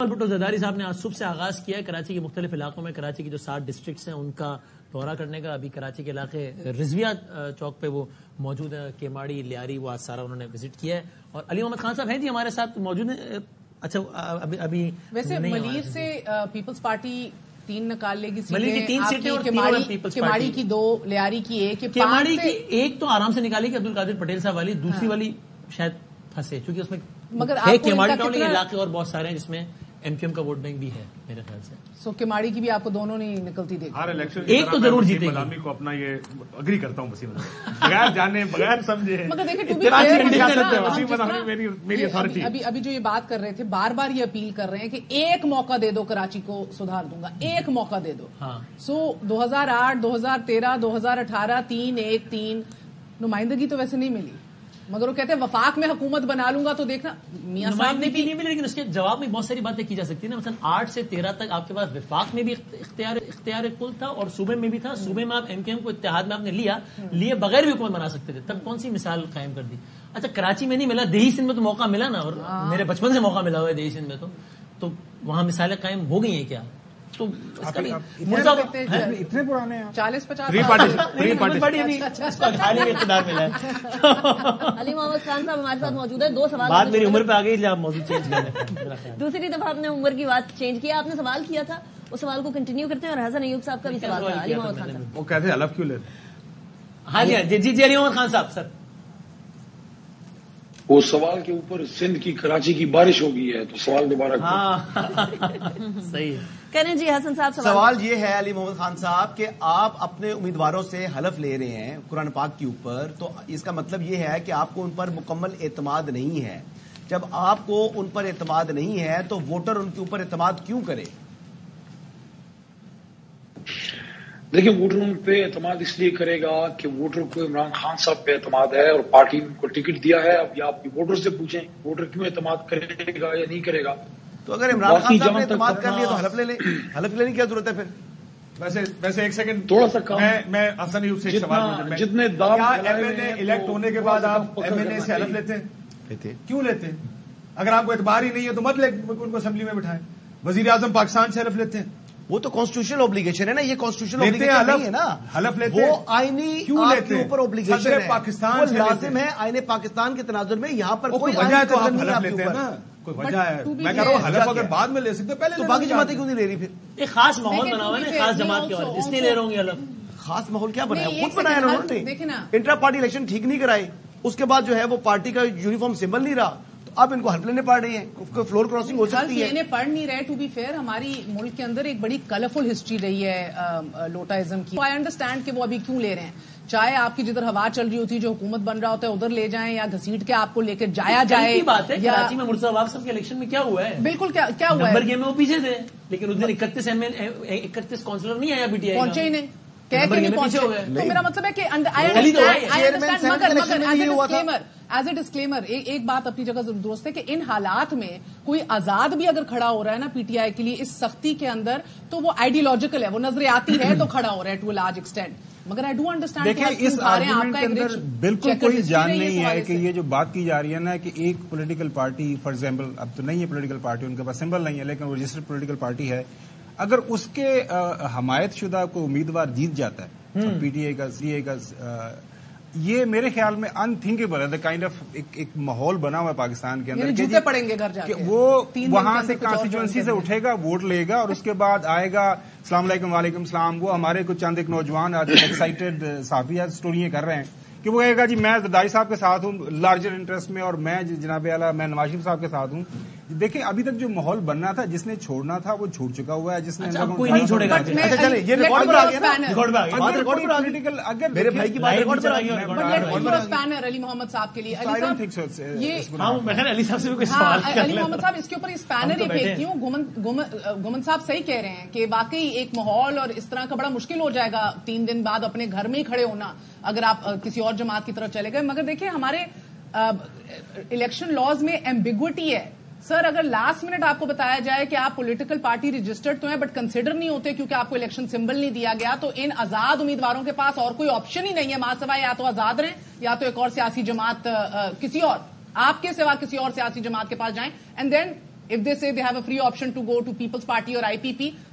بھٹو زرداری صاحب نے آج صبح سے آغاز کیا ہے کراچی کے مختلف علاقوں میں، کراچی کی جو 7 ڈسٹرکٹس ہیں ان کا دورہ کرنے کا. ابھی کراچی کے علاقے رضویہ چوک پہ وہ موجود ہے، کیماڑی، لیاری، وہ آج سارا انہوں نے وزٹ کیا ہے. اور علی محمد خان صاحب ہیں جی ہمارے ساتھ موجود ہیں. اچھا ابھی ویسے ملیر سے پیپلز پارٹی 3 نکال لے گی ملیر کی 3 سیٹیں اور کیماڑی کی 2، لیاری کی 1. کیماڑی کی 1 تو آرام سے نکالی کہ عبد القادر پٹیل صاحب والی، دوسری والی شاید پھنسے کیونکہ اس میں مگر کیماڑی ٹاؤن کے علاقے اور بہت سارے ہیں جس میں ایم کیو ایم کا ووٹ بینک بھی ہے میرے خیال سے. سو کیماڑی کی بھی آپ کو دونوں نہیں نکلتی دیکھ. ہر الیکشن ایک تو ضرور جیتے گی کو اپنا یہ اگری کرتا ہوں وسیم بغیر جانے بغیر سمجھے. مگر دیکھیں میری اتھارٹی ابھی جو یہ بات کر رہے تھے بار بار یہ اپیل کر رہے ہیں کہ ایک موقع دے دو کراچی کو سدھار دوں گا، ایک موقع دے دو. سو 2008 2013 2018 3 نمائندگی تو ویسے نہیں ملی، مگر وہ کہتے ہیں وفاق میں حکومت بنا لوں گا. تو دیکھنا میاں صاحب نے بھی نہیں ملی، لیکن اس کے جواب میں بہت ساری باتیں کی جا سکتی ہیں نا. مثلا 8 سے 13 تک آپ کے پاس وفاق میں بھی اختیار کل تھا اور صوبے میں بھی تھا. صوبے میں آپ ایم کیو ایم کو اتحاد میں آپ نے لیے بغیر بھی حکومت بنا سکتے تھے. تب کون سی مثال قائم کر دی؟ اچھا کراچی میں نہیں ملا، دیہی سندھ میں تو موقع ملا نا، اور میرے بچپن سے موقع ملا ہوا ہے دیہی سندھ میں. تو وہاں مثالیں قائم ہو گئی ہیں کیا؟ تو اتنے پرانے 40-50 اقتدار ملا ہے. علی محمد خان صاحب ہمارے ساتھ موجود ہے. 2 سوال بات میری عمر پہ آ گئی، آپ موضوع چینج کر رہے. دوسری دفعہ آپ نے عمر کی بات چینج کی. آپ نے سوال کیا تھا، اس سوال کو کنٹینیو کرتے ہیں. اور حسن ایوب صاحب کا بھی سوال تھا. علی محمد خان صاحب وہ کہتے ہیں الف کیوں لیتے؟ ہاں جی علی محمد خان صاحب سر. وہ سوال کے اوپر سندھ کی کراچی کی بارش ہو گئی ہے تو سوال دوبارہ صحیح کہنے. جی حسن صاحب سوال یہ ہے علی محمد خان صاحب کہ آپ اپنے امیدواروں سے حلف لے رہے ہیں قرآن پاک کے اوپر، تو اس کا مطلب یہ ہے کہ آپ کو ان پر مکمل اعتماد نہیں ہے. جب آپ کو ان پر اعتماد نہیں ہے تو ووٹر ان کے اوپر اعتماد کیوں کرے؟ دیکھیں ووٹر ان پہ اعتماد اس لیے کرے گا کہ ووٹر کو عمران خان صاحب پہ اعتماد ہے اور پارٹی ان کو ٹکٹ دیا ہے. اب یہ آپ ووٹر سے پوچھیں ووٹر کیوں اعتماد کرے گا یا نہیں کرے گا. تو اگر عمران خان صاحب نے اعتماد کر لیا تو حلف لے لیں. حلف لینے کی کیا ضرورت ہے پھر؟ ویسے ایک سیکنڈ تھوڑا سا کام. میں حسن ایوب سے ایک سوال جتنے ایم این اے الیکٹ ہونے کے بعد آپ ایم این اے سے حلف لیتے ہیں؟ کیوں لیتے ہیں؟ اگر آپ کو اعتبار ہی نہیں ہے تو مت لے ان کو اسمبلی میں بٹھائیں. وزیر اعظم پاکستان سے حلف لیتے ہیں، وہ تو کانسٹیٹیوشنل اوبلیگیشن ہے نا. یہ کانسٹیٹیوشنل اوبلیگیشن نہیں ہے نا. حلف لیتے وہ آئینی کیوں آپ لیتے کے اوپر اوبلیگیشن ہے. پاکستان وہ لازم ہے آئین پاکستان کے تناظر میں. یہاں پر کوئی وجہ ہے تو آپ نہیں حلف آپ کے لیتے ہیں اوپر نا. کوئی وجہ ہے. میں کہہ رہا ہوں حلف اگر بعد میں لے سکتے پہلے. تو باقی جماعتیں کیوں نہیں لے رہی پھر؟ ایک خاص ماحول بنا ہوا ہے نا خاص جماعت کے والے، اس لیے لے رہا ہوں گے حلف. خاص ماحول کیا بنایا؟ خود بنایا انہوں نے. دیکھیں نا انٹرا پارٹی الیکشن ٹھیک نہیں کرائے، اس کے بعد جو ہے وہ پارٹی کا یونیفارم سمبل نہیں رہا، تو اب ان کو حلف لینے پڑ رہی ہے. فلور کراسنگ ہو سکتی ہے. لینے پڑھ نہیں رہے. ٹو بی فیئر ہماری ملک کے اندر ایک بڑی کلرفل ہسٹری رہی ہے لوٹائزم کی. آئی انڈرسٹینڈ کہ وہ ابھی کیوں لے رہے ہیں. چاہے آپ کی جدھر ہوا چل رہی ہوتی ہے، جو حکومت بن رہا ہوتا ہے ادھر لے جائیں یا گھسیٹ کے آپ کو لے کے جایا جائے. بات ہے کراچی میں مرزا عواب صاحب کے الیکشن میں کیا ہوا ہے؟ بالکل کیا ہوا ہے. نمبر گیم میں وہ پیچھے تھے، لیکن اس دن 31 کونسلر نہیں آیا پی ٹی آئی پہنچے ہی نہیں. تو میرا مطلب ہے کہ ایز اے ڈسکلیمر ایک بات اپنی جگہ درست ہے کہ ان حالات میں کوئی آزاد بھی اگر کھڑا ہو رہا ہے نا پی ٹی آئی کے لیے اس سختی کے اندر، تو وہ آئیڈیولوجیکل ہے، وہ نظریاتی ہے تو کھڑا ہو رہا ہے ٹو اے لارج ایکسٹینٹ. مگر آئی ڈو انڈرسٹینڈ. دیکھیں اس آرگومنٹ کے اندر بالکل کوئی جان نہیں ہے کہ یہ جو بات کی جا رہی ہے نا کہ ایک پولیٹیکل پارٹی فار ایگزامپل، اب تو نہیں ہے پولیٹیکل پارٹی، ان کے پاس سمبل نہیں ہے لیکن وہ رجسٹرڈ پولیٹیکل پارٹی ہے، اگر اس کے حمایت شدہ کوئی امیدوار جیت جاتا ہے پی ٹی آئی کا سی اے کا، یہ میرے خیال میں انتھنکیبل ہے. کائنڈ آف ایک ماحول بنا ہوا ہے پاکستان کے اندر جوتے پڑیں گے گھر جا کے. وہ وہاں سے کانسٹیچوئنسی سے اٹھے گا، ووٹ لے گا، اور اس کے بعد آئے گا السلام علیکم وعلیکم السلام. وہ ہمارے کچھ چند ایک نوجوان آج ایکسائٹیڈ صحافی اسٹوریاں کر رہے ہیں کہ وہ کہے گا جی میں زرداری صاحب کے ساتھ ہوں لارجر انٹرسٹ میں، اور میں جناب اعلیٰ میں نواز شریف صاحب کے ساتھ ہوں. دیکھیں ابھی تک جو ماحول بننا تھا، جس نے چھوڑنا تھا وہ چھوڑ چکا ہوا ہے. جس نے کوئی نہیں چھوڑے گا. یہ ریکارڈ پر آ گیا نا، اگر میرے بھائی کی بات ریکارڈ پر آ گئی. علی محمد صاحب کے لیے علی محمد صاحب اس کے اوپر اسپینر ہی پھینکتی ہوں. گومن صاحب صحیح کہہ رہے ہیں کہ واقعی ایک ماحول اور اس طرح کا بڑا مشکل ہو جائے گا 3 دن بعد اپنے گھر میں ہی کھڑے ہونا اگر آپ کسی اور جماعت کی طرف چلے گئے. مگر دیکھیں ہمارے الیکشن لاز میں ایمبیگوٹی ہے. سر اگر لاسٹ منٹ آپ کو بتایا جائے کہ آپ پولیٹیکل پارٹی رجسٹرڈ تو ہیں بٹ کنسیڈر نہیں ہوتے کیونکہ آپ کو الیکشن سمبل نہیں دیا گیا، تو ان آزاد امیدواروں کے پاس اور کوئی آپشن ہی نہیں ہے ماں سوائے یا تو آزاد رہیں یا تو ایک اور سیاسی جماعت کسی اور آپ کے سوا کسی اور سیاسی جماعت کے پاس جائیں. And then If they say they have a free option to go to People's Party or IPP,